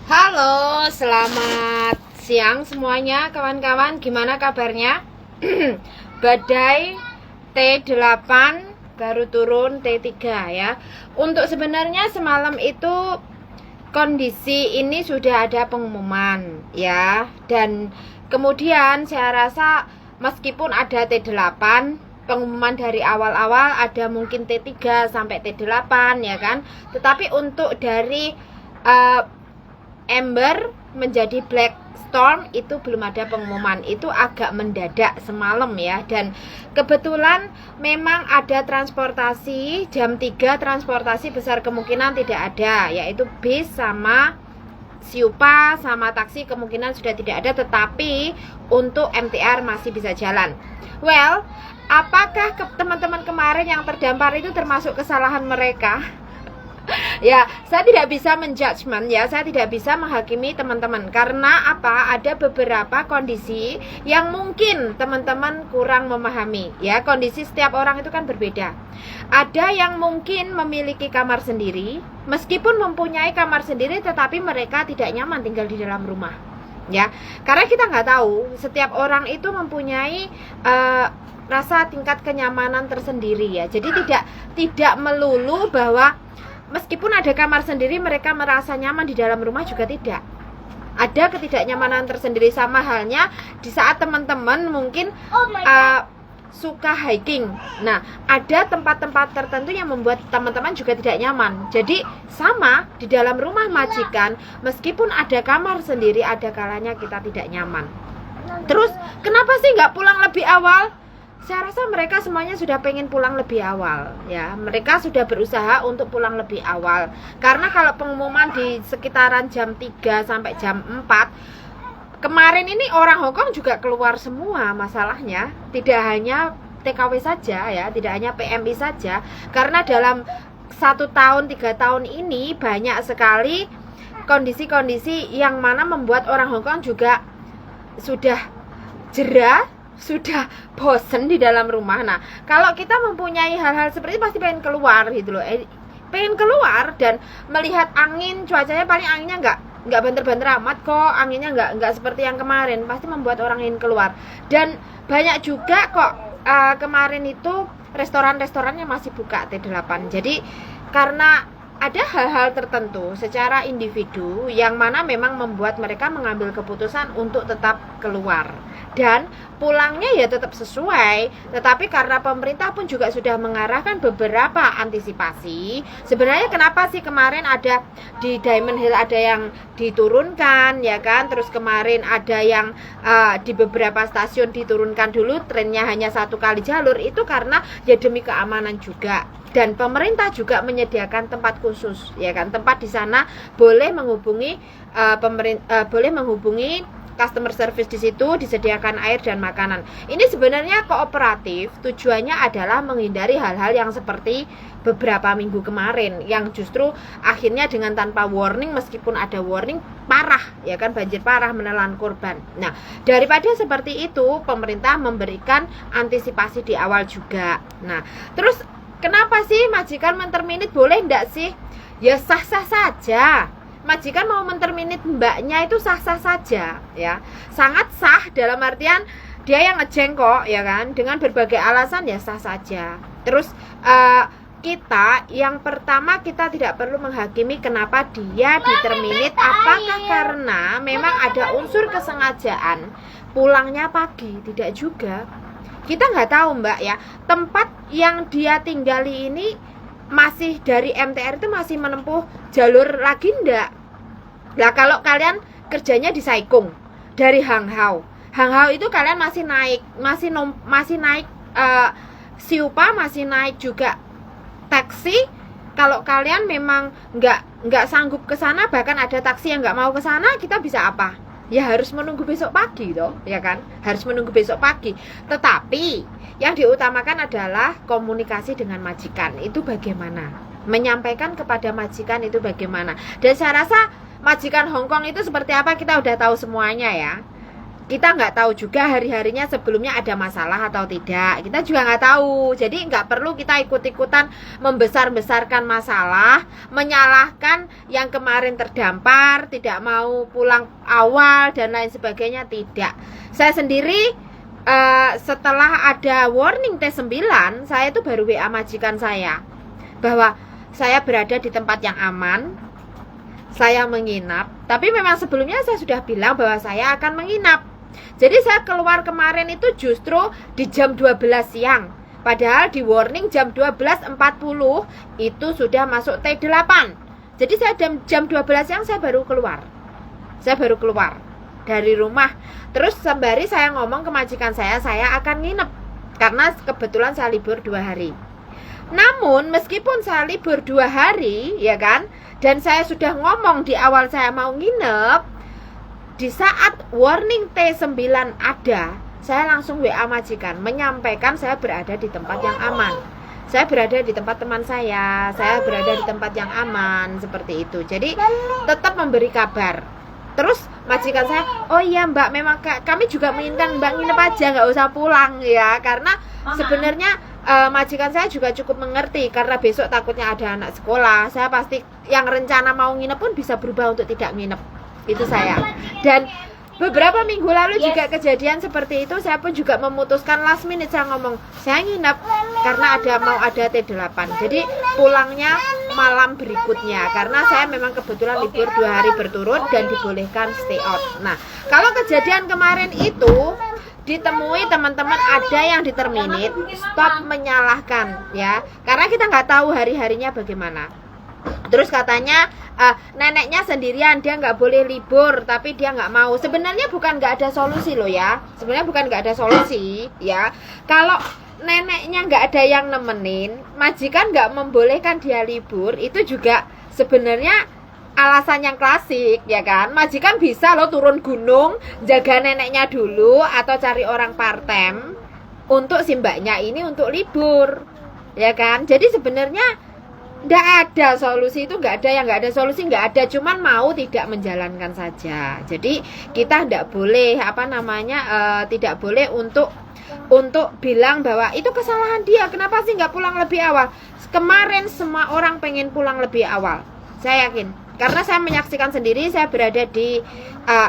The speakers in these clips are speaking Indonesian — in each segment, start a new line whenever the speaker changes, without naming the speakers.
Halo, selamat siang semuanya kawan-kawan. Gimana kabarnya? Badai T8 baru turun T3 ya. Untuk sebenarnya semalam itu kondisi ini sudah ada pengumuman ya. Dan kemudian saya rasa meskipun ada T8, pengumuman dari awal-awal ada mungkin T3 sampai T8 ya kan. Tetapi untuk dari Ember menjadi Black Storm itu belum ada pengumuman. Itu agak mendadak semalam ya. Dan kebetulan memang ada transportasi jam 3, transportasi besar kemungkinan tidak ada, yaitu bis sama Siupa sama taksi kemungkinan sudah tidak ada. Tetapi untuk MTR masih bisa jalan. Well, apakah teman-teman kemarin yang terdampar itu termasuk kesalahan mereka? Ya, saya tidak bisa menjudgment ya, saya tidak bisa menghakimi teman-teman. Karena apa? Ada beberapa kondisi yang mungkin teman-teman kurang memahami. Ya, kondisi setiap orang itu kan berbeda. Ada yang mungkin memiliki kamar sendiri, meskipun mempunyai kamar sendiri, tetapi mereka tidak nyaman tinggal di dalam rumah. Ya, karena kita nggak tahu, setiap orang itu mempunyai rasa tingkat kenyamanan tersendiri ya. Jadi tidak melulu bahwa meskipun ada kamar sendiri mereka merasa nyaman di dalam rumah, juga tidak. Ada ketidaknyamanan tersendiri. Sama halnya di saat teman-teman mungkin suka hiking. Nah, ada tempat-tempat tertentu yang membuat teman-teman juga tidak nyaman. Jadi sama di dalam rumah majikan, meskipun ada kamar sendiri, ada kalanya kita tidak nyaman. Terus kenapa sih nggak pulang lebih awal? Saya rasa mereka semuanya sudah pengen pulang lebih awal ya. Mereka sudah berusaha untuk pulang lebih awal. Karena kalau pengumuman di sekitaran jam 3 sampai jam 4 kemarin ini, orang Hongkong juga keluar semua masalahnya. Tidak hanya TKW saja ya, tidak hanya PMI saja. Karena dalam 1 tahun, 3 tahun ini banyak sekali kondisi-kondisi yang mana membuat orang Hongkong juga sudah jera, sudah bosen di dalam rumah. Nah, kalau kita mempunyai hal-hal seperti itu pasti pengen keluar gitu loh. Pengen keluar dan melihat angin, cuacanya paling anginnya nggak banter-banter amat kok. Anginnya nggak seperti yang kemarin. Pasti membuat orang ingin keluar. Dan banyak juga kok kemarin itu restoran-restorannya masih buka T8. Jadi karena ada hal-hal tertentu secara individu yang mana memang membuat mereka mengambil keputusan untuk tetap keluar. Dan pulangnya ya tetap sesuai. Tetapi karena pemerintah pun juga sudah mengarahkan beberapa antisipasi. Sebenarnya kenapa sih kemarin ada di Diamond Hill ada yang diturunkan ya kan. Terus kemarin ada yang di beberapa stasiun diturunkan dulu, trennya hanya 1 kali jalur. Itu karena ya demi keamanan juga. Dan pemerintah juga menyediakan tempat khusus ya kan. Tempat di sana boleh menghubungi boleh menghubungi customer service di situ, disediakan air dan makanan. Ini sebenarnya kooperatif, tujuannya adalah menghindari hal-hal yang seperti beberapa minggu kemarin yang justru akhirnya dengan tanpa warning, meskipun ada warning, parah ya kan, banjir parah menelan korban. Nah, daripada seperti itu, pemerintah memberikan antisipasi di awal juga. Nah, terus kenapa sih majikan menterminit, boleh enggak sih? Ya sah-sah saja. Majikan mau menterminit mbaknya itu sah-sah saja ya. Sangat sah dalam artian dia yang ngejeng kok ya kan. Dengan berbagai alasan ya sah saja. Terus kita yang pertama, kita tidak perlu menghakimi kenapa dia diterminit. Apakah karena memang ada unsur kesengajaan pulangnya pagi? Tidak juga. Kita nggak tahu mbak ya. Tempat yang dia tinggali ini masih dari MTR itu masih menempuh jalur lagi enggak? Lah kalau kalian kerjanya di Sai Kung dari Hanghao itu kalian masih naik, masih naik Siupa, masih naik juga taksi. Kalau kalian memang nggak sanggup ke sana, bahkan ada taksi yang nggak mau ke sana, kita bisa apa? Ya harus menunggu besok pagi toh, ya kan? Harus menunggu besok pagi. Tetapi yang diutamakan adalah komunikasi dengan majikan. Itu bagaimana? Menyampaikan kepada majikan itu bagaimana? Dan saya rasa majikan Hongkong itu seperti apa kita udah tahu semuanya ya. kita nggak tahu juga hari-harinya sebelumnya ada masalah atau tidak, kita juga nggak tahu. Jadi nggak perlu kita ikut-ikutan membesar-besarkan masalah, menyalahkan yang kemarin terdampar, tidak mau pulang awal dan lain sebagainya. Tidak. Saya sendiri setelah ada warning T9, saya itu baru WA majikan saya bahwa saya berada di tempat yang aman, saya menginap. Tapi memang sebelumnya saya sudah bilang bahwa saya akan menginap. Jadi saya keluar kemarin itu justru di jam 12 siang. Padahal di warning jam 12.40 itu sudah masuk T8. Jadi saya jam 12 siang saya baru keluar. Saya baru keluar dari rumah. Terus sembari saya ngomong ke majikan saya akan nginep. Karena kebetulan saya libur 2 hari. Namun meskipun saya libur 2 hari, ya kan, dan saya sudah ngomong di awal saya mau nginep, di saat warning T9 ada, saya langsung WA majikan menyampaikan saya berada di tempat yang aman. Saya berada di tempat teman saya berada di tempat yang aman, seperti itu. Jadi tetap memberi kabar. Terus majikan saya, oh iya mbak, memang kami juga menginginkan mbak nginep aja, nggak usah pulang ya. Karena sebenarnya majikan saya juga cukup mengerti, karena besok takutnya ada anak sekolah. Saya pasti yang rencana mau nginep pun bisa berubah untuk tidak nginep. Itu saya. Dan beberapa minggu lalu juga kejadian seperti itu. Saya pun juga memutuskan last minute, saya ngomong saya nginep karena mau ada T8. Jadi pulangnya malam berikutnya, karena saya memang kebetulan libur 2 hari berturut dan dibolehkan stay out. Nah, kalau kejadian kemarin itu ditemui teman-teman ada yang diterminate, stop menyalahkan ya, karena kita nggak tahu hari-harinya bagaimana. Terus katanya neneknya sendirian, dia nggak boleh libur, tapi dia nggak mau. Sebenarnya bukan nggak ada solusi loh ya. Sebenarnya bukan nggak ada solusi ya. Kalau neneknya nggak ada yang nemenin, majikan nggak membolehkan dia libur, itu juga sebenarnya alasan yang klasik ya kan. Majikan bisa loh turun gunung, jaga neneknya dulu, atau cari orang part-time untuk si mbaknya ini untuk libur ya kan. Jadi sebenarnya nggak ada solusi, itu nggak ada, yang nggak ada solusi nggak ada, cuman mau tidak menjalankan saja. Jadi kita nggak boleh tidak boleh untuk bilang bahwa itu kesalahan dia, kenapa sih nggak pulang lebih awal. Kemarin semua orang pengen pulang lebih awal, saya yakin, karena saya menyaksikan sendiri. Saya berada di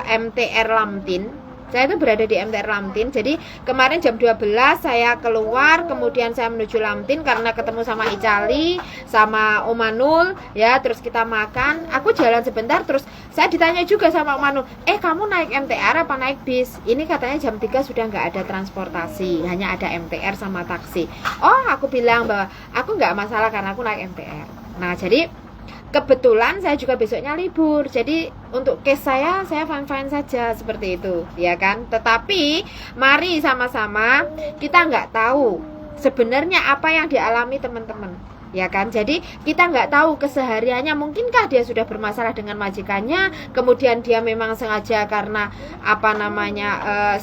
MTR Lamtin. Saya itu berada di MTR Lamtin. Jadi kemarin jam 12 saya keluar, kemudian saya menuju Lamtin karena ketemu sama Icali, sama Om Manul ya. Terus kita makan, aku jalan sebentar, terus saya ditanya juga sama Om Manul, kamu naik MTR apa naik bis? Ini katanya jam 3 sudah nggak ada transportasi, hanya ada MTR sama taksi. Oh, aku bilang bahwa aku nggak masalah karena aku naik MTR. Nah, jadi kebetulan saya juga besoknya libur. Jadi untuk case saya fine-fine saja seperti itu ya kan. Tetapi mari sama-sama, kita nggak tahu sebenarnya apa yang dialami teman-teman ya kan. Jadi kita nggak tahu kesehariannya, mungkinkah dia sudah bermasalah dengan majikannya, kemudian dia memang sengaja karena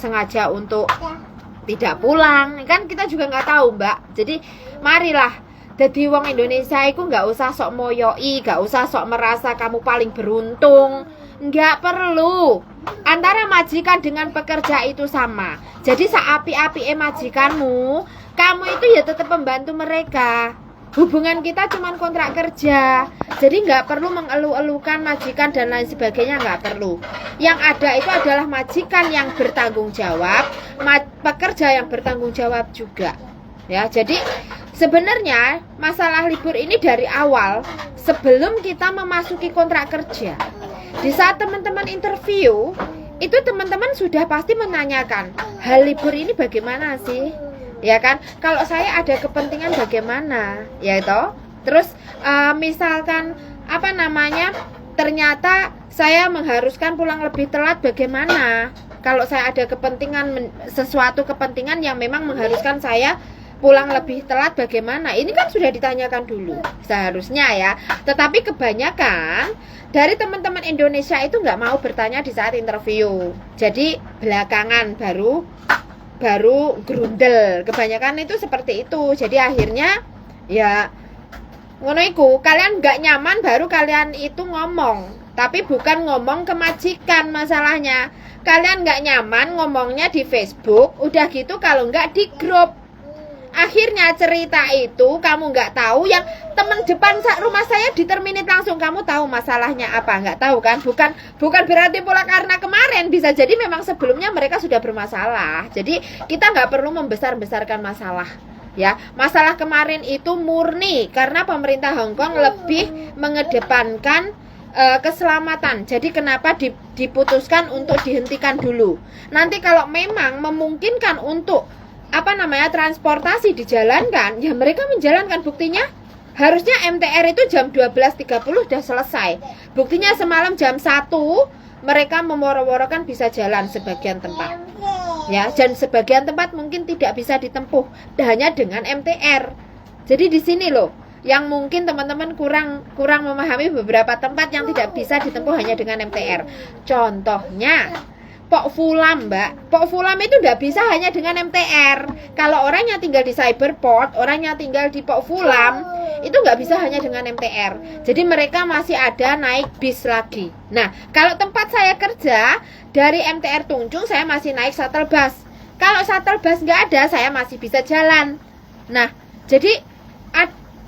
sengaja untuk tidak pulang, kan kita juga nggak tahu mbak. Jadi marilah, jadi wong Indonesia itu nggak usah sok moyoi, nggak usah sok merasa kamu paling beruntung. Nggak perlu. Antara majikan dengan pekerja itu sama. Jadi seapi-api majikanmu, kamu itu ya tetap membantu mereka. Hubungan kita cuma kontrak kerja. Jadi nggak perlu mengeluh-elukan majikan dan lain sebagainya, nggak perlu. Yang ada itu adalah majikan yang bertanggung jawab, pekerja yang bertanggung jawab juga. Ya, jadi sebenarnya masalah libur ini dari awal, sebelum kita memasuki kontrak kerja. Di saat teman-teman interview, itu teman-teman sudah pasti menanyakan, hal libur ini bagaimana sih? Ya kan? Kalau saya ada kepentingan bagaimana? Ya itu. Terus misalkan ternyata saya mengharuskan pulang lebih telat, bagaimana? Kalau saya ada sesuatu kepentingan yang memang mengharuskan saya pulang lebih telat, bagaimana? Ini kan sudah ditanyakan dulu seharusnya ya. Tetapi kebanyakan dari teman-teman Indonesia itu nggak mau bertanya di saat interview. Jadi belakangan baru gerundel. Kebanyakan itu seperti itu. Jadi akhirnya ya ngono iku, kalian nggak nyaman baru kalian itu ngomong. Tapi bukan ngomong ke majikan masalahnya. Kalian nggak nyaman ngomongnya di Facebook, udah gitu kalau nggak di grup. Akhirnya cerita itu kamu nggak tahu, yang temen depan rumah saya di terminit langsung kamu tahu masalahnya apa, nggak tahu kan? Bukan berarti pula karena kemarin, bisa jadi memang sebelumnya mereka sudah bermasalah. Jadi kita nggak perlu membesar-besarkan masalah. Ya, masalah kemarin itu murni karena pemerintah Hong Kong lebih mengedepankan keselamatan. Jadi kenapa diputuskan untuk dihentikan dulu. Nanti kalau memang memungkinkan untuk transportasi dijalankan, ya mereka menjalankan. Buktinya harusnya MTR itu jam 12.30 udah selesai. Buktinya semalam jam 1 mereka memoro-morokan bisa jalan sebagian tempat. Ya, dan sebagian tempat mungkin tidak bisa ditempuh hanya dengan MTR. Jadi di sini loh yang mungkin teman-teman kurang memahami beberapa tempat yang tidak bisa ditempuh hanya dengan MTR. Contohnya Pok Fulam, Mbak. Pok Fulam itu udah bisa hanya dengan MTR. Kalau orang yang tinggal di Cyberport, orang yang tinggal di Pok Fulam, itu nggak bisa hanya dengan MTR. Jadi mereka masih ada naik bis lagi. Nah, kalau tempat saya kerja, dari MTR Tung Chung saya masih naik shuttle bus. Kalau shuttle bus nggak ada, saya masih bisa jalan. Nah, jadi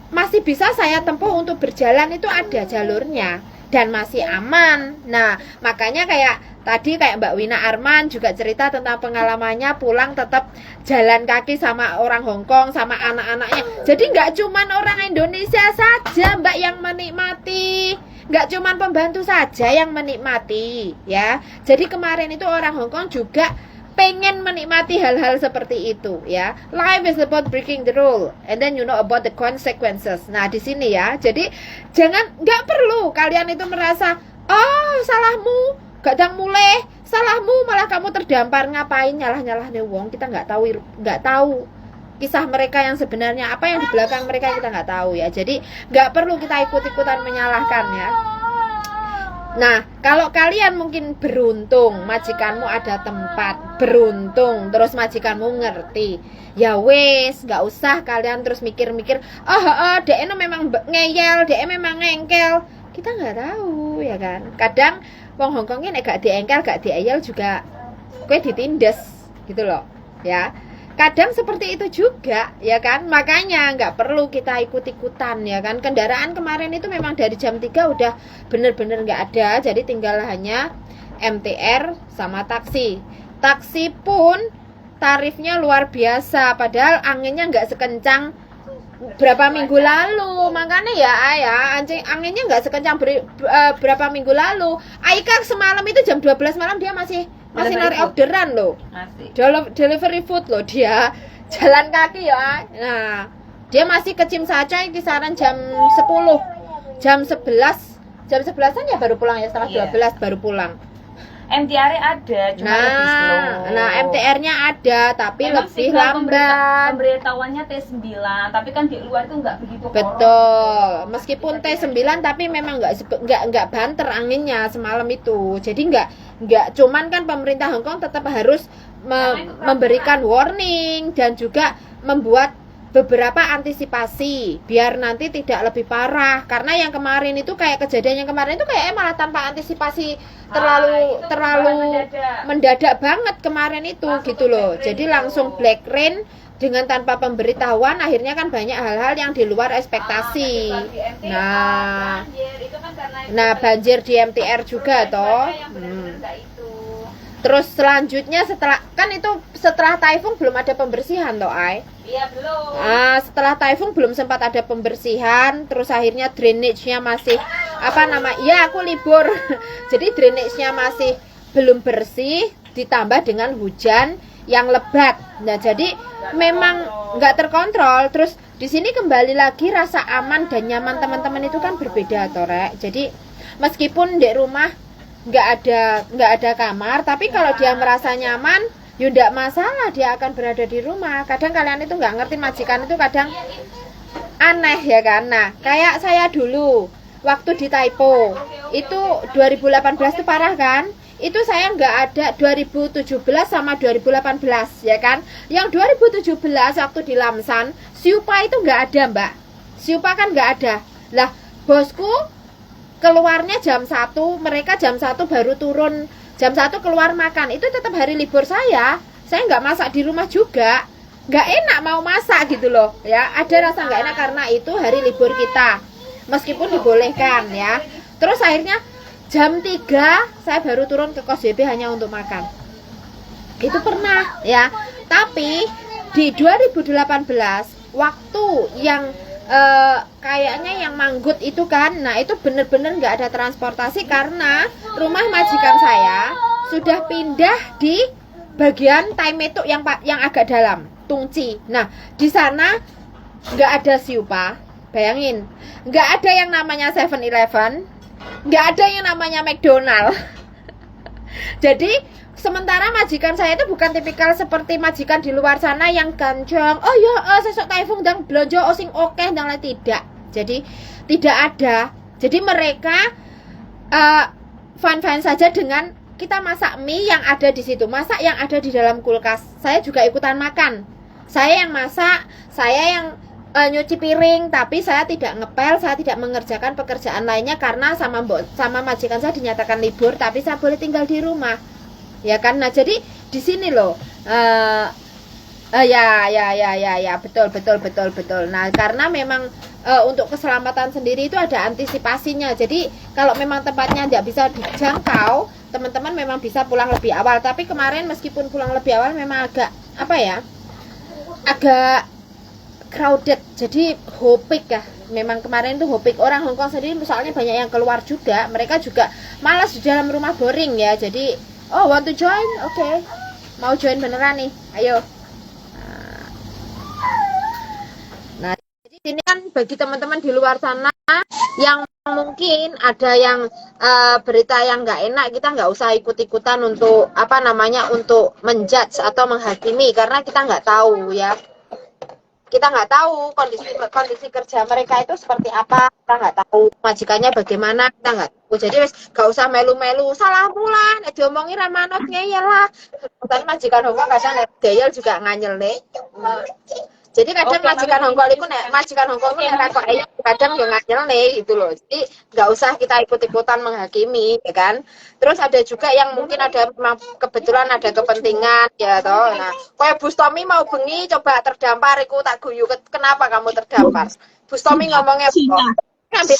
masih bisa saya tempuh untuk berjalan, itu ada jalurnya. Dan masih aman. Nah, makanya kayak Mbak Wina Arman juga cerita tentang pengalamannya pulang tetap jalan kaki sama orang Hong Kong, sama anak-anaknya. Jadi nggak cuman orang Indonesia saja Mbak yang menikmati, nggak cuman pembantu saja yang menikmati ya. Jadi kemarin itu orang Hong Kong juga pengen menikmati hal-hal seperti itu ya. Life is about breaking the rule and then you know about the consequences. Nah di sini ya, jadi nggak perlu kalian itu merasa salahmu gadang mulai, salahmu malah kamu terdampar, ngapain nyalah nih wong. Kita nggak tahu kisah mereka yang sebenarnya, apa yang di belakang mereka kita nggak tahu ya. Jadi nggak perlu kita ikut-ikutan menyalahkan ya. Nah, kalau kalian mungkin beruntung, majikanmu ada tempat, beruntung, terus majikanmu ngerti, ya wes, nggak usah kalian terus mikir-mikir, DE memang ngeyel, DE memang ngengkel. Kita nggak tahu, ya kan? Kadang wong Hongkong ini gak diengkel, gak dieyel juga, kue ditindes, gitu loh, ya. Kadang seperti itu juga, ya kan? Makanya nggak perlu kita ikut-ikutan, ya kan? Kendaraan kemarin itu memang dari jam 3 udah bener-bener nggak ada, jadi tinggal hanya MTR sama taksi. Taksi pun tarifnya luar biasa, padahal anginnya nggak sekencang berapa minggu lalu. Makanya ya anginnya nggak sekencang berapa minggu lalu. Aika semalam itu jam 12 malam dia masih narik orderan loh, delivery food loh, dia jalan kaki ya. Nah dia masih ke Tsim Sha Tsui kisaran jam 10, jam 11-an ya baru pulang ya, setengah 12 baru pulang.
MTR ada, cuma lebih slow.
Nah MTR-nya ada, tapi
memang
lebih lambat.
Pemberitahuannya T9, tapi kan di luar itu nggak begitu.
Betul, meskipun T9 tapi memang nggak banter anginnya semalam itu. Jadi nggak cuman kan pemerintah Hong Kong tetap harus memberikan warning dan juga membuat beberapa antisipasi biar nanti tidak lebih parah. Karena yang kemarin itu kayak kejadian yang kemarin itu kayak malah tanpa antisipasi, terlalu mendadak banget kemarin itu gitu loh. Jadi langsung black rain dengan tanpa pemberitahuan, akhirnya kan banyak hal-hal yang di luar ekspektasi. Nah banjir di MTR juga toh. Terus selanjutnya setelah taifun belum ada pembersihan toh
Iya belum.
Setelah taifun belum sempat ada pembersihan, terus akhirnya drainage-nya masih aku libur. Jadi drainage-nya masih belum bersih, ditambah dengan hujan yang lebat. Nah, jadi memang nggak terkontrol. Terus di sini kembali lagi rasa aman dan nyaman teman-teman itu kan berbeda toh, Rek. Jadi meskipun di rumah nggak ada kamar, tapi kalau dia merasa nyaman, ya nggak masalah, dia akan berada di rumah. Kadang kalian itu nggak ngerti, majikan itu kadang aneh ya kan. Nah kayak saya dulu waktu di Taipo itu 2018 itu parah kan. Itu saya nggak ada 2017 sama 2018 ya kan. Yang 2017 waktu di Lamsan, Siupa itu nggak ada Mbak. Siupa kan nggak ada. Lah bosku keluarnya jam 1, mereka jam 1 baru turun, jam 1 keluar makan, itu tetap hari libur saya nggak masak di rumah juga, nggak enak mau masak gitu loh ya, ada rasa nggak enak karena itu hari libur kita, meskipun dibolehkan ya. Terus akhirnya jam 3 saya baru turun ke kos JB hanya untuk makan, itu pernah ya. Tapi di 2018 waktu yang kayaknya yang Manggut itu kan, nah itu bener-bener nggak ada transportasi karena rumah majikan saya sudah pindah di bagian Taimetuk yang agak dalam, Tungci. Nah di sana nggak ada Siupa, bayangin, nggak ada yang namanya 7-Eleven, nggak ada yang namanya McDonald. Jadi sementara majikan saya itu bukan tipikal seperti majikan di luar sana yang gancong, oh ya sesok taifung dan belanja osing oke dan lain, tidak. Jadi tidak ada. Jadi mereka fine-fine saja dengan kita masak mie yang ada di situ, masak yang ada di dalam kulkas. Saya juga ikutan makan. Saya yang masak, saya yang nyuci piring, tapi saya tidak ngepel, saya tidak mengerjakan pekerjaan lainnya karena sama majikan saya dinyatakan libur, tapi saya boleh tinggal di rumah. Ya kan? Nah, jadi di sini loh. Ya, betul. Nah, karena memang untuk keselamatan sendiri itu ada antisipasinya. Jadi kalau memang tempatnya tidak bisa dijangkau, teman-teman memang bisa pulang lebih awal. Tapi kemarin meskipun pulang lebih awal memang agak agak crowded. Jadi hopik ya. Memang kemarin tuh hopik, orang Hongkong sendiri misalnya banyak yang keluar juga. Mereka juga malas di dalam rumah, boring ya. Jadi want to join? Oke. Mau join beneran nih? Ayo. Nah, jadi ini kan bagi teman-teman di luar sana yang mungkin ada yang berita yang nggak enak, kita nggak usah ikut-ikutan untuk untuk menjudge atau menghakimi, karena kita nggak tahu ya. Kita nggak tahu kondisi kerja mereka itu seperti apa, kita nggak tahu majikannya bagaimana, kita nggak tahu. Jadi nggak usah melu-melu salah mulan, diomongin ramanot ngeyel lah. Bukan majikan Hongkong kadang ngeyel juga nganyel nih. Jadi kadang majikan Hongkong itu kadang yang nganyel nih gitu loh. Jadi nggak usah kita ikut-ikutan menghakimi, ya kan. Terus ada juga yang mungkin ada kebetulan ada kepentingan ya toh. Nah, kayak Bu Stomi mau bengi coba terdampar, iku tak guyu, kenapa kamu terdampar? Bu Stomi ngomongnya ngambil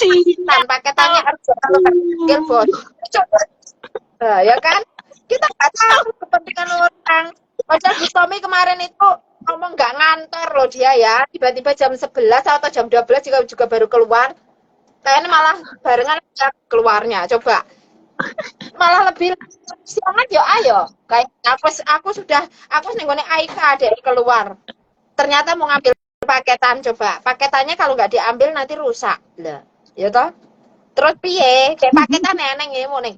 paketannya harus kalau terpikir bos. Coba. Ya kan? Kita nggak tahu kepentingan orang. Padahal Bu Stomi kemarin itu ngomong nggak ngantor loh dia ya, tiba-tiba jam 11 atau jam 12 juga baru keluar. Kayaknya malah barengan keluarnya, coba. Malah lebih siangan ya ayo. Kayak aku nenggone Aika dari keluar. Ternyata mau ngambil paketan, coba. Paketannya kalau nggak diambil nanti rusak. Lah, ya toh? Terus piye? Kayak paketan neneng ngemu ning.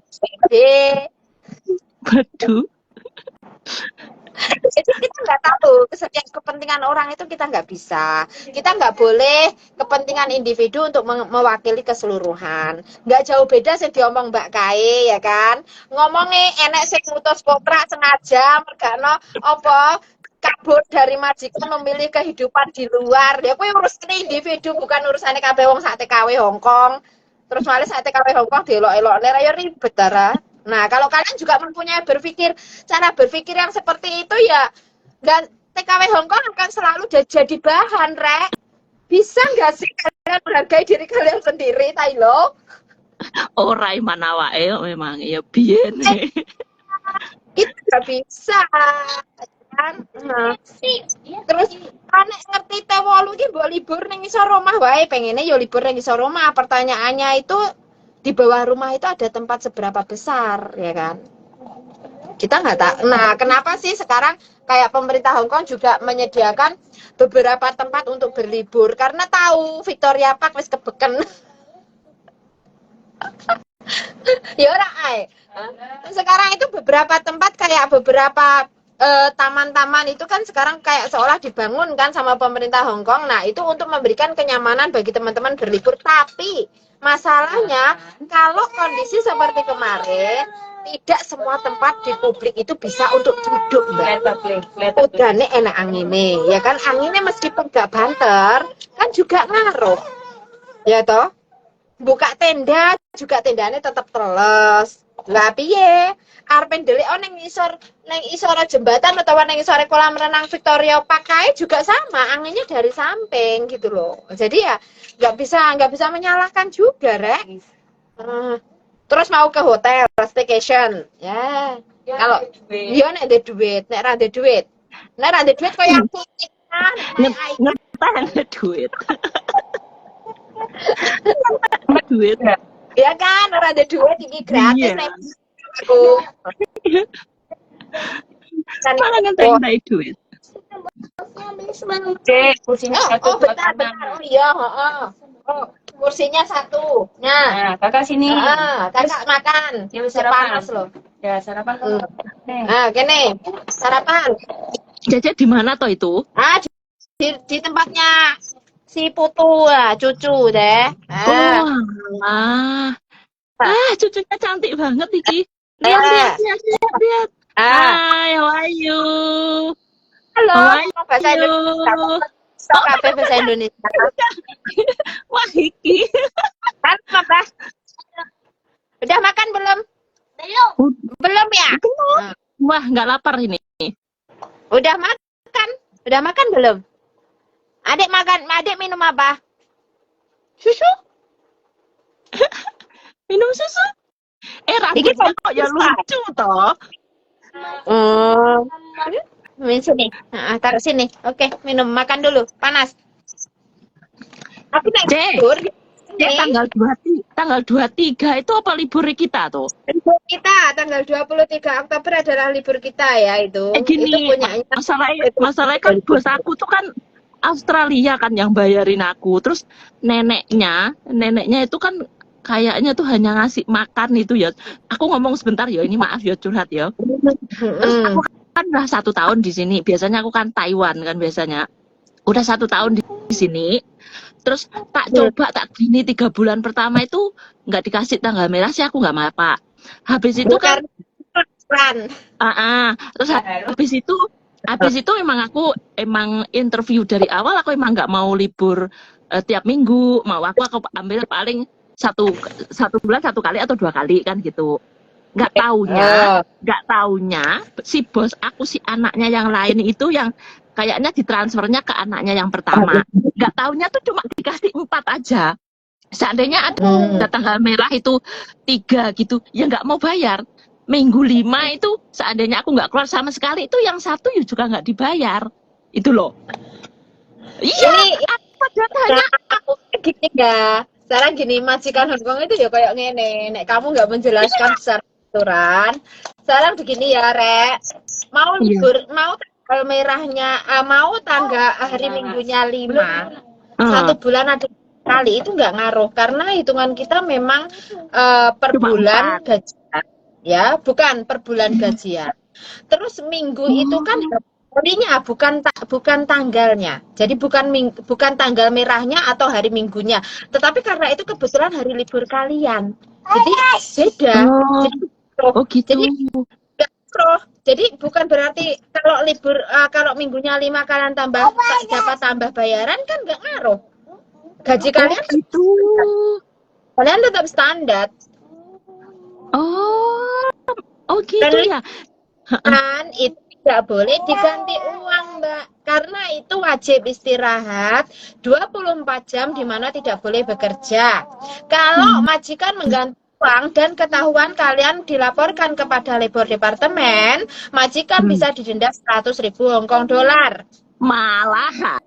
Waduh.
Jadi kita nggak tahu setiap kepentingan orang itu kita nggak bisa. Kita nggak boleh kepentingan individu untuk mewakili keseluruhan. Nggak jauh beda sih diomong Mbak Kae ya kan. Ngomongnya enek sing ngutus kontrak sengaja mergano apa kabur dari majikan memilih kehidupan di luar. Ya kuwi urusan individu bukan urusannya kabeh wong sak TKW Hongkong. Terus malah sak TKW Hongkong dielok-elokne ya ribet darah. Nah, kalau kalian juga mempunyai cara berpikir yang seperti itu ya, dan TKW Hongkong akan selalu jadi bahan, Rek. Bisa nggak sih kalian menghargai diri kalian sendiri, Tailo?
Ora mana wae memang ya biyen.
Itu nggak bisa. Kan? Nah, terus anek ngerti T8 iki mbok libur ning isor omah wae, pengennya yo libur ning isor omah. Pertanyaannya itu di bawah rumah itu ada tempat seberapa besar, ya kan? Kita nggak tahu. Nah, kenapa sih sekarang kayak pemerintah Hongkong juga menyediakan beberapa tempat untuk berlibur? Karena tahu Victoria Park wis kebeken. Ya ora ae. Sekarang itu beberapa tempat kayak beberapa taman-taman itu kan sekarang kayak seolah dibangun kan sama pemerintah Hongkong. Nah, itu untuk memberikan kenyamanan bagi teman-teman berlibur, tapi masalahnya kalau kondisi seperti kemarin tidak semua tempat di publik itu bisa untuk duduk, Mbak. Udahnya enak anginnya, ya kan? Anginnya meskipun gak banter kan juga ngaruh, ya toh. buka tenda juga tendanya tetap teles. Lah piye? Arep ndelik ning isor jembatan atau ning isor kolam renang Victoria Park kae juga sama, anginnya dari samping gitu loh. Jadi ya nggak bisa menyalahkan juga, Rek. Terus mau ke hotel staycation. Ya. Kalau iya nek ada duit, nek ra ada duit. Nek ra ada duit koyo aku kan.
Ngetahan duit. Duit.
Ya kan, ora ada duit iki gratis
Iya.
nek aku. Kan
Malah ngetahin duit.
Kursinya satu buat
benar.
anak.
Oh iya, heeh. Oh, kursinya satu. Nah,
Nah, kakak sini.
kakak makan.
Ya,
Bisa
sarapan.
panas loh.
Ya, sarapan kalau.
Nah, gini, sarapan.
Jajan di mana toh itu?
Di tempatnya si Putu cucu deh.
Oh, alah. Cucunya cantik banget iki. Lihat. Hai, how are you?
Halo,
How are
ngomong bahasa Indonesia. Sok kabeh bahasa Indonesia.
Wah, iki.
Kan, Mbak? Udah makan belum? Belum ya?
Wah, nggak lapar ini.
Udah makan? Udah makan belum? Adik makan, adik minum apa? Susu?
Minum susu? Rambutnya kok ya lucu toh.
Minum sini. Taruh sini. Oke, minum, makan dulu. Panas. Aku naik libur.
Tanggal 23 itu apa libur kita tuh?
Libur kita tanggal 23 Oktober adalah libur kita ya itu.
Gini,
itu punyanya.
masalahnya kan bos aku tuh kan Australia kan yang bayarin aku. Terus neneknya itu kan kayaknya tuh hanya ngasih makan itu ya. Aku ngomong sebentar ya, ini maaf ya curhat ya. Terus aku kan udah 1 tahun di sini. Biasanya aku kan Taiwan kan biasanya. Udah 1 tahun di sini. Terus tak gini 3 bulan pertama itu nggak dikasih tanggal merah sih, aku nggak apa. Habis itu kan terus habis itu emang interview dari awal aku emang nggak mau libur tiap minggu, mau aku ambil paling satu bulan 1 kali atau 2 kali kan gitu. Nggak taunya si bos aku, si anaknya yang lain itu yang kayaknya ditransfernya ke anaknya yang pertama. Nggak taunya tuh cuma dikasih 4 aja. Seandainya ada tanggal merah itu 3 gitu, ya nggak mau bayar. Minggu 5 itu seandainya aku nggak keluar sama sekali, itu yang 1 ya juga nggak dibayar. Itu loh. Iya, hanya
aku gini ya. Sekarang gini, majikan Hongkong itu ya kayak ngene. Nek kamu nggak menjelaskan secara aturan. Sekarang begini ya, Rek. Mau libur, mau tanggal merahnya, mau tanggal hari minggunya 5. 1 bulan ada kali itu nggak ngaruh karena hitungan kita memang per bulan gajian, ya, bukan per bulan gajian. Terus minggu itu kan harinya bukan tanggalnya. Jadi bukan tanggal merahnya atau hari minggunya. Tetapi karena itu kebetulan hari libur kalian. Jadi beda. Jadi bukan berarti kalau libur kalau minggunya 5 kalian dapat tambah bayaran kan nggak ngaruh. Gaji kalian
gitu.
Kalian tetap standar.
Oh gitu ya.
Kan itu tidak boleh diganti uang, Mbak. Karena itu wajib istirahat 24 jam di mana tidak boleh bekerja. Kalau majikan mengganti uang dan ketahuan kalian dilaporkan kepada labor departemen, majikan bisa didenda 100.000 Hongkong dolar.
Malahan.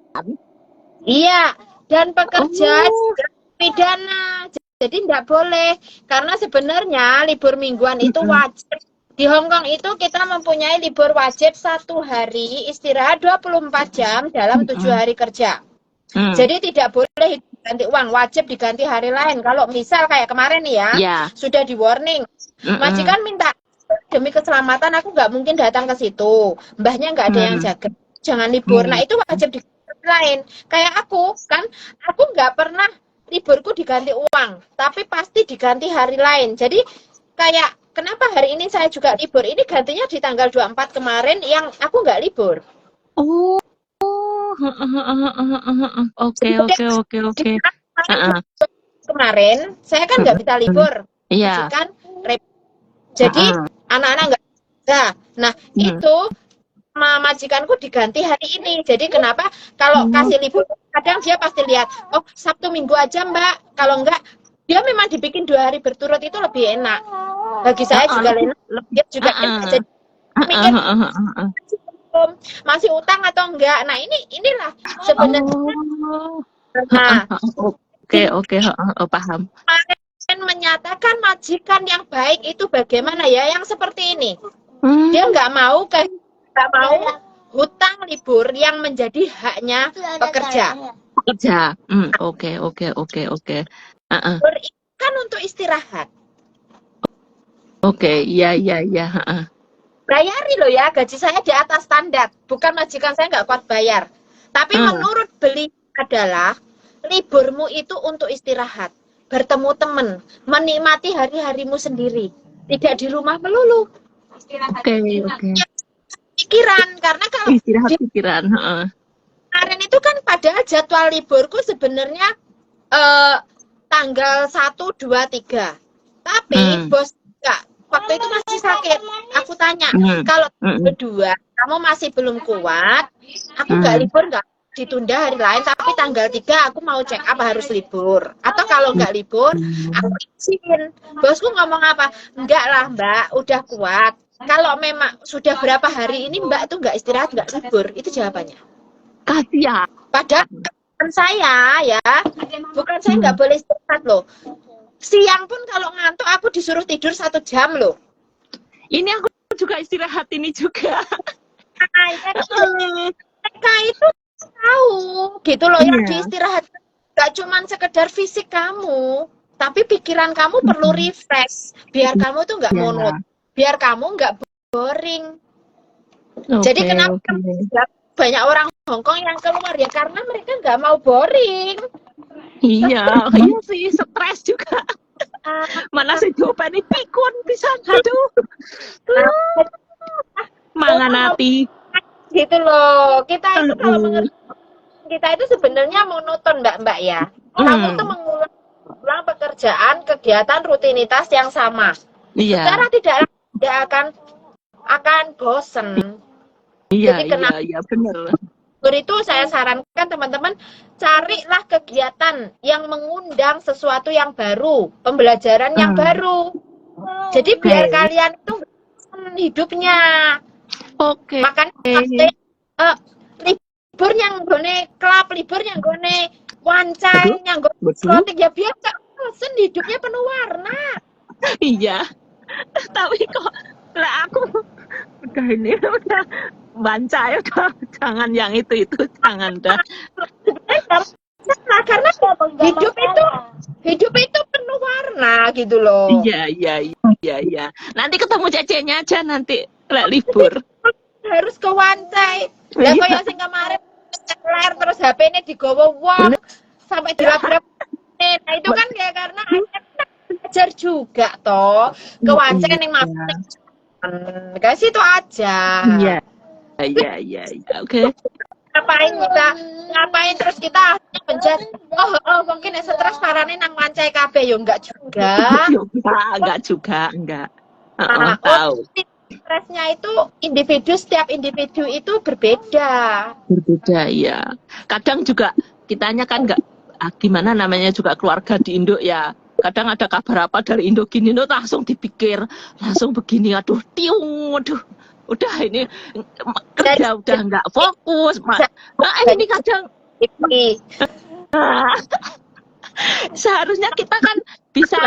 Iya, dan pekerja juga pidana. Jadi tidak boleh karena sebenarnya libur mingguan itu wajib. Di Hongkong itu kita mempunyai libur wajib 1 hari istirahat 24 jam dalam 7 hari kerja. Jadi tidak boleh diganti uang, wajib diganti hari lain. Kalau misal kayak kemarin nih ya, sudah di warning, majikan minta demi keselamatan aku nggak mungkin datang ke situ, mbahnya nggak ada yang jaga, jangan libur. Nah itu wajib diganti lain. Kayak aku kan, aku nggak pernah liburku diganti uang, tapi pasti diganti hari lain. Jadi kayak kenapa hari ini saya juga libur? Ini gantinya di tanggal 24 kemarin yang aku nggak libur.
Oke.
kemarin saya kan nggak bisa libur,
Iya.
kan jadi anak-anak nggak bisa. Nah itu sama majikanku diganti hari ini. Jadi kenapa kalau kasih libur kadang dia pasti lihat, oh Sabtu Minggu aja Mbak. Kalau enggak dia memang dibikin 2 hari berturut itu lebih enak. Bagi saya juga enak, dia juga enak. Jadi mikir masih utang atau enggak. Nah inilah sebenarnya. Nah
Oke, paham.
kemarin menyatakan majikan yang baik itu bagaimana ya? Yang seperti ini. Dia nggak mau hutang libur yang menjadi haknya pekerja.
Oke.
Libur itu kan untuk istirahat.
Oke, iya.
Bayari loh ya, gaji saya di atas standar. Bukan majikan saya nggak kuat bayar. Tapi menurut beli adalah liburmu itu untuk istirahat, bertemu teman, menikmati hari-harimu sendiri, tidak di rumah melulu.
Oke.
Pikiran, karena kalau
Istirahat pikiran.
kemarin itu kan padahal jadwal liburku sebenarnya tanggal 1, 2, 3. Tapi bos enggak, waktu itu masih sakit. Aku tanya, kalau berdua kamu masih belum kuat, aku nggak libur, nggak ditunda hari lain, tapi tanggal 3 aku mau check up harus libur. Atau kalau nggak libur, aku izin. Bosku ngomong apa? Enggak lah Mbak, udah kuat. Kalau memang sudah berapa hari ini Mbak tuh nggak istirahat, nggak libur, itu jawabannya.
Kasihan.
Padahal saya ya, bukan saya nggak boleh istirahat loh. Siang pun kalau ngantuk aku disuruh tidur 1 jam loh.
Ini aku juga istirahat ini juga.
Mereka itu tahu gitu loh yang diistirahat. Gak cuman sekedar fisik kamu, tapi pikiran kamu perlu refresh. Biar kamu tuh nggak monoton, biar kamu nggak boring. Jadi kenapa banyak orang Hongkong yang keluar ya karena mereka nggak mau boring.
Iya sih, stres juga. Mana sih jawabannya pikun bisa aduh. Mangan hati.
Gitu loh. Kita itu kalau mengerti kita itu sebenarnya monoton Mbak ya. Kamu tuh mengulang pekerjaan, kegiatan, rutinitas yang sama.
Iya.
Secara tidak akan bosen.
Iya,
jadi
iya benar.
Itu saya sarankan teman-teman carilah kegiatan yang mengundang sesuatu yang baru, pembelajaran yang baru. Jadi biar kalian itu hidupnya.
Oke.
Makanya libur yang gone klub, libur yang gone wancai, yang gone diskotik ya biar gak bosen, hidupnya penuh warna.
Iya. Tapi kok lah aku udah ini udah baca ya jangan yang itu jangan dah.
Karena hidup itu penuh warna gitu loh.
Iya. Nanti ketemu cecenya aja nanti lek libur.
Harus ke wancai. Lah koyo sing kemarin ler terus HP-ne digowo wong sampai dilabrak. Nah itu kan ya karena belajar juga toh. Ke wancai ning kasih itu aja.
Iya. Oke.
Ngapain terus kita pencet mungkin stres parane nang wancai kabeh yo enggak juga.
Enggak.
Tahu. Stresnya itu setiap individu itu berbeda
ya. Kadang juga kitanya kan enggak gimana namanya juga keluarga di Indo ya. Kadang ada kabar apa dari Indo gini langsung dipikir langsung begini aduh udah ini kerja udah nggak fokus ini kadang seharusnya kita kan bisa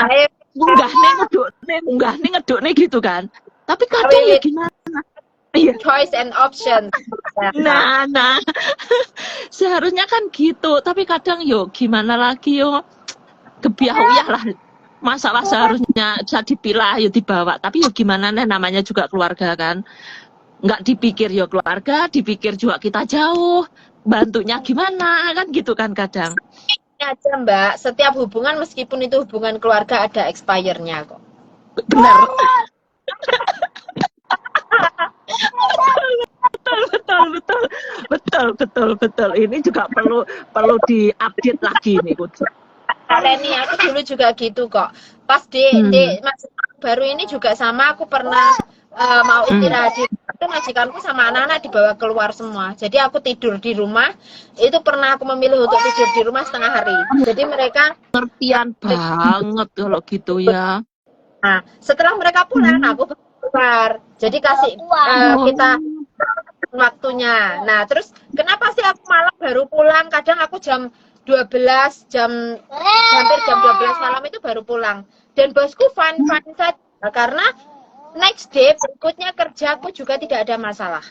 unggah nih ngeduk nih gitu kan tapi kadang ya gimana
choice and option
nah seharusnya kan gitu tapi kadang gimana lagi kebiasaan lah masalah seharusnya bisa dipilah dibawa tapi gimana nih namanya juga keluarga kan nggak dipikir keluarga dipikir juga kita jauh bantunya gimana kan gitu kan kadang
aja Mbak setiap hubungan meskipun itu hubungan keluarga ada expire-nya kok
benar betul ini juga perlu diupdate lagi nih
Leni, aku dulu juga gitu kok. Pas di masih baru ini juga sama, aku pernah mau istirahat di itu majikanku sama anak-anak dibawa keluar semua. Jadi aku tidur di rumah. Itu pernah aku memilih untuk tidur di rumah setengah hari. Jadi mereka
Pengertian banget kalau gitu ya.
Nah, setelah mereka pulang, aku keluar. Jadi kasih kita waktunya. Nah, terus kenapa sih aku malam baru pulang? Kadang aku jam 12, hampir jam 12 malam itu baru pulang. Dan bosku fine saja karena next day berikutnya kerjaku juga tidak ada masalah.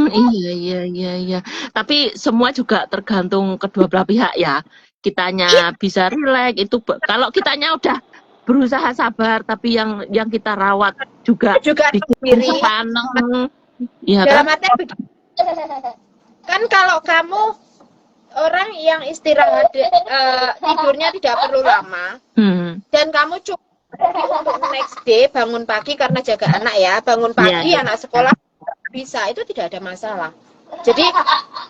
Iya. Tapi semua juga tergantung kedua belah pihak ya. Kitanya bisa rileks itu kalau kitanya udah berusaha sabar, tapi yang kita rawat juga bikin
sendiri.
sepaneng. Iya
Dalam
kan?
artian begini. Kan kalau kamu orang yang istirahat tidurnya tidak perlu lama dan kamu cukup untuk next day bangun pagi karena jaga anak ya, bangun pagi anak sekolah bisa, itu tidak ada masalah. Jadi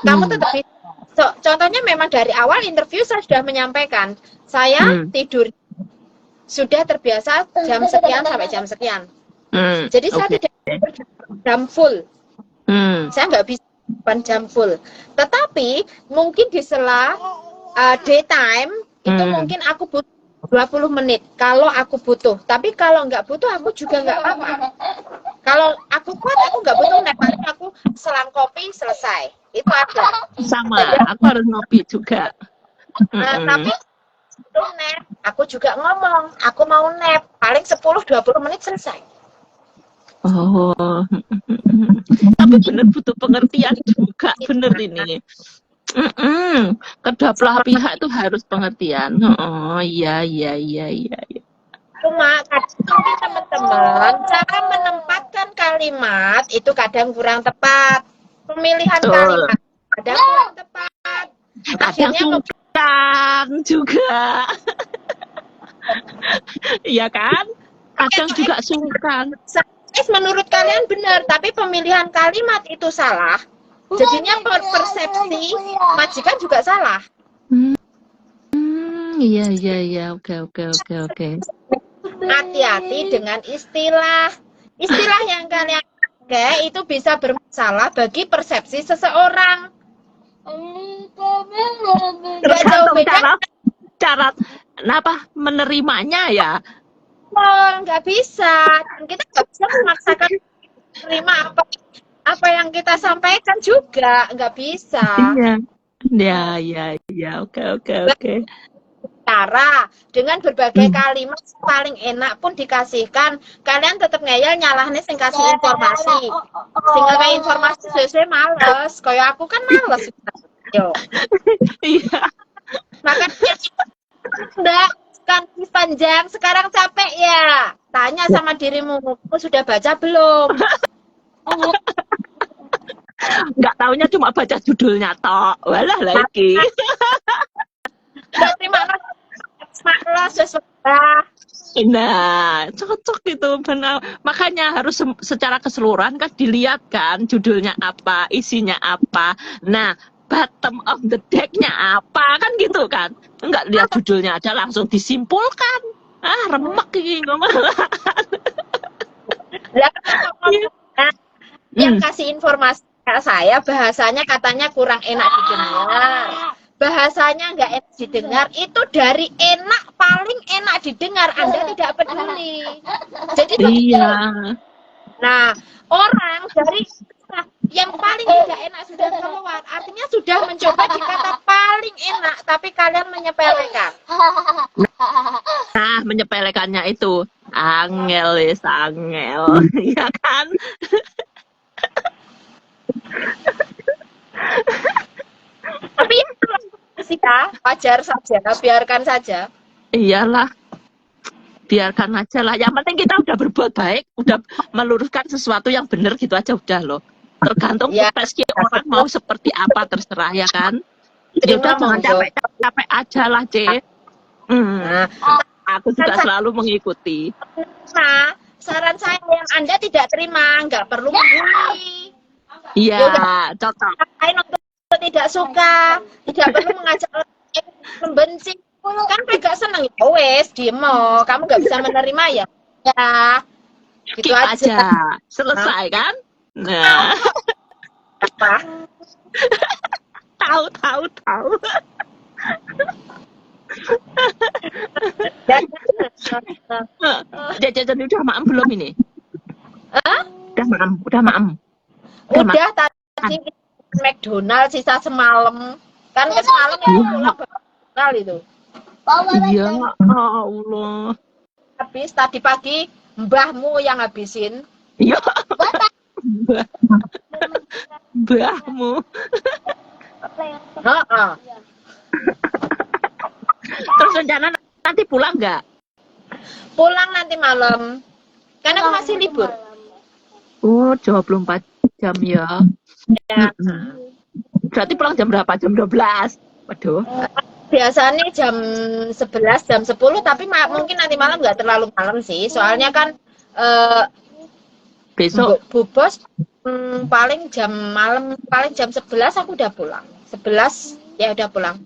kamu tetap bisa. Contohnya memang dari awal interview saya sudah menyampaikan saya tidur sudah terbiasa jam sekian sampai jam sekian. Jadi saya tidak jam full. Saya nggak bisa 8 jam full. Tetapi mungkin di sela daytime itu mungkin aku butuh 20 menit kalau aku butuh. Tapi kalau nggak butuh aku juga nggak apa-apa. Kalau aku kuat aku nggak butuh nap, aku selang kopi selesai. Itu ada.
Sama, aku harus ngopi juga.
Tapi nap, aku juga ngomong, aku mau nap paling 10-20 menit selesai.
Oh, tapi bener butuh pengertian juga, bener ini. Kedua belah pihak itu harus pengertian. Oh, iya.
Cuma kadang teman-teman cara menempatkan kalimat itu kadang kurang tepat. Pemilihan kalimat kadang kurang tepat.
Kadang sungkan juga. Iya kan? Kadang juga sungkan.
Menurut kalian benar, tapi pemilihan kalimat itu salah. Jadinya persepsi majikan juga salah.
Iya. Oke.
Hati-hati dengan istilah. Istilah yang kalian pakai itu bisa bermasalah bagi persepsi seseorang.
Tergantung cara menerimanya ya.
Nggak bisa. Kita nggak bisa memaksakan menerima apa yang kita sampaikan juga. Nggak bisa.
Iya. Oke.
Cara dengan berbagai kalimat paling enak pun dikasihkan, kalian tetap ngeyel nyalahnya sing kasih informasi, sehingga kayak informasi sesuai males, kayak aku kan males.
Iya.
Makanya enggak kan panjang, sekarang capek ya. Tanya sama dirimu, sudah baca belum?
Nggak taunya cuma baca judulnya tok. Walah lagi.
Terima kasih.
Nah, cocok itu benar. Makanya harus secara keseluruhan kan dilihat kan judulnya apa, isinya apa. Nah, bottom of the deck-nya apa kan gitu kan. Enggak lihat judulnya aja langsung disimpulkan. Remek ini ngomong.
Yang kasih informasi ke saya bahasanya katanya kurang enak didengar. Bahasanya nggak enak didengar, itu dari enak paling enak didengar Anda tidak peduli. Jadi
iya.
Nah, orang dari yang paling tidak enak sudah keluar, artinya sudah mencoba di kata paling enak, tapi kalian menyepelekan.
Nah, menyepelekannya itu angel, ya kan?
Tapi ya sih ya, wajar saja, biarkan saja.
Iyalah, biarkan aja lah. Yang penting kita udah berbuat baik, udah meluruskan sesuatu yang benar gitu aja udah loh. Tergantung persepsi orang mau seperti apa terserah ya kan. Ya udah jangan capek aja lah, C. Aku juga selalu mengikuti.
Nah, saran saya yang Anda tidak terima, nggak perlu membuli.
Iya, cocok.
Lain untuk tidak suka, tidak perlu mengajak orang membenci. Kan gak seneng ya wes diem oh. Kamu gak bisa menerima ya. Ya, gitu
Skip
aja.
aja. Selesai kan? Nah,
Apa?
tahu.
Dan
Jajan udah maem belum ini?
Hah?
Udah maem. Udah
Udah tadi McDonald sisa semalam. Kan ke semalam itu pulang McDonald itu.
Iya, Allah.
Habis tadi pagi mbahmu yang habisin.
Iya. Mbah. Mbahmu.
Heeh.
Terus rencana nanti pulang nggak?
Pulang nanti malam. Karena aku masih libur.
Oh, 24 jam ya.
Ya.
Berarti pulang jam berapa? Jam 12. Waduh.
Biasanya jam 11, jam 10, tapi mungkin nanti malam nggak terlalu malam sih. Soalnya kan
Besok
Bu Bos paling jam malam, paling jam 11 aku udah pulang. 11 ya udah pulang.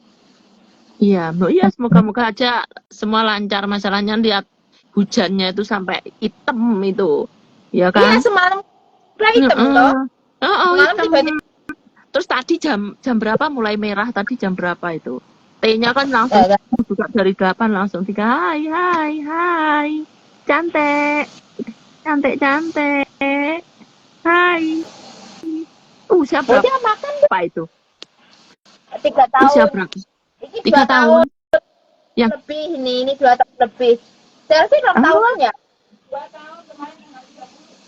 iya, Bu, ya semoga-moga aja semua lancar. Masalahnya lihat hujannya itu sampai hitam itu. Ya
Iya,
kan?
semalam udah hitam toh. Semalam
Hitam.
tiba-tiba
Terus tadi jam berapa mulai merah? Tadi jam berapa itu? T-nya kan langsung buka dari 8 langsung 3. Hai. Cantik. Hai. Usia berapa
udah makan
itu?
3 tahun.
Usia berapa?
Ini
3 tahun. Yang
lebih ini 2 tahun lebih. Selfie 6 tahun ya?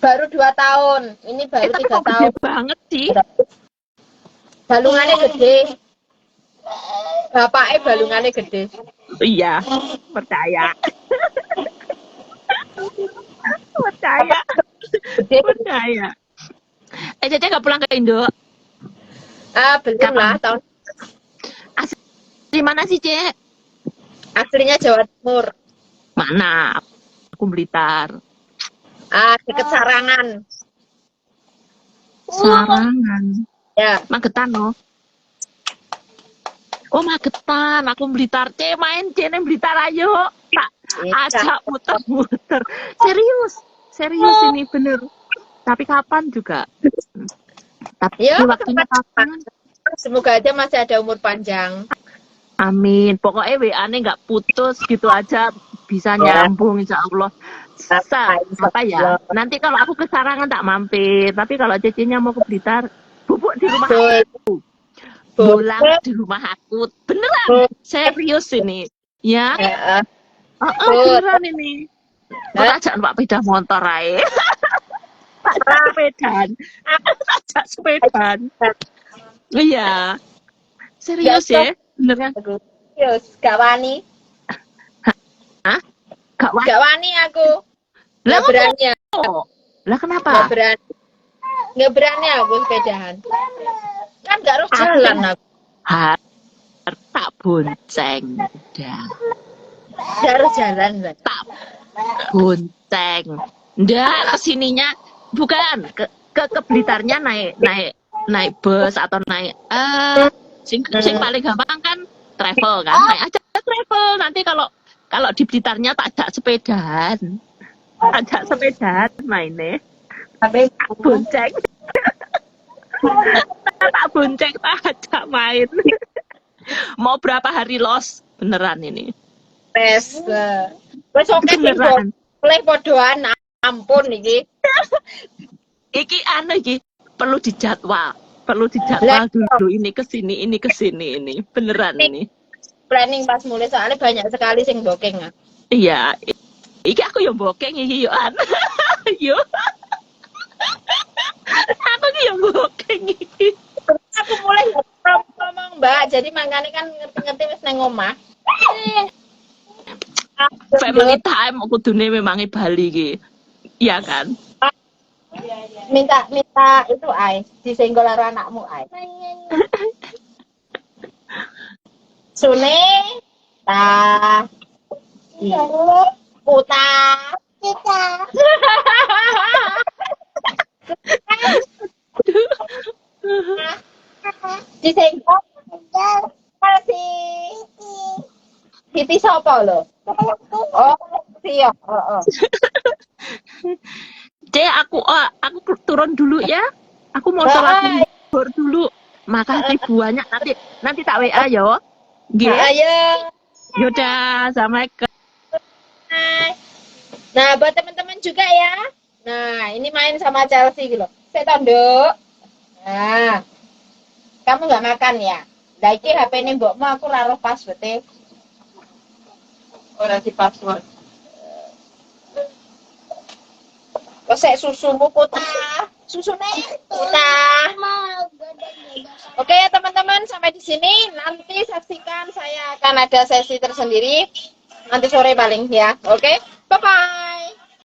Baru 2 tahun. Ini baru
tapi
3
kok
tahun.
gede banget sih.
Balungannya gede. Bapaknya balungannya gede.
Iya, percaya. Percaya. Cece nggak pulang ke Indo?
Belum lah tahun.
Di mana sih, Cek?
Aslinya Jawa Timur.
Mana? Aku Blitar.
Deket Sarangan.
Sarangan.
Ya.
Magetan, no? Oh, Magetan. Aku Blitar. Cek main, Cek neng Blitar ayo. Tak ajak muter-muter. Serius ini bener. Tapi kapan juga? Tapi
Ya,
waktunya kapan?
Semoga aja masih ada umur panjang.
Amin. Pokoknya WA-nya nggak putus gitu aja, bisa nyambung insya Allah. Apa ya? Nanti kalau aku ke Sarangan tak mampir. Tapi kalau Cecinya mau ke Blitar, bubuk di rumah aku. Bolang di rumah aku. Beneran. Serius ini. Ya. Beneran ini. Ajak Pak Peda motor aja. Ajak sepedaan. Iya. Serius ya. Beneran.
Serius, gak wani.
Hah? Gak
wani aku. Gak berani.
Lah kenapa?
Gak berani aku sepedahan. Kan gak harus jalan aku.
Tak bonceng. Dah.
Gak harus jalan.
Tak bonceng. Nggak, kesininya bukan ke Blitarnya naik bus atau naik sing paling gampang kan travel kan, naik aja travel. Nanti kalau di Blitarnya tak ajak sepedaan mainnya,
Tapi
tak bonceng tak ajak main. Mau berapa hari los beneran ini?
Wes oke sih boleh podoan ampun iki.
Iki perlu dijadwal dulu, ini kesini ini beneran ini.
Planning pas mulai soalnya banyak sekali sing booking.
Iya, iki aku yang booking iki yo an. Yo. Aku ki yang booking iki.
Aku mulai ngomong Mbak, jadi makanya kan ngerti-ngerti wis nang omah.
Family time kudune memang Bali iki. Iya kan?
Minta itu ai disenggol karo anakmu ai. Sune ta puta kita. Disenggol kasih Titi sapa lho? Oh, iya. Heeh.
Cek aku turun dulu ya. Aku mau sholat zuhur dulu. Makasih banyak, nanti tak WA yo. Nggih.
Ayo.
Yaudah, assalamualaikum.
Nah, buat teman-teman juga ya. Nah, ini main sama Chelsea gitu. Saya tanduk. Nah, kamu nggak makan ya? Lah iki HP ini mbokmu aku ora roh password-e. Ora di password. Kok sek susumu kota? Susune kota. Oke ya teman-teman, sampai di sini. Nanti saksikan saya akan ada sesi tersendiri nanti sore paling ya. Oke. Bye bye.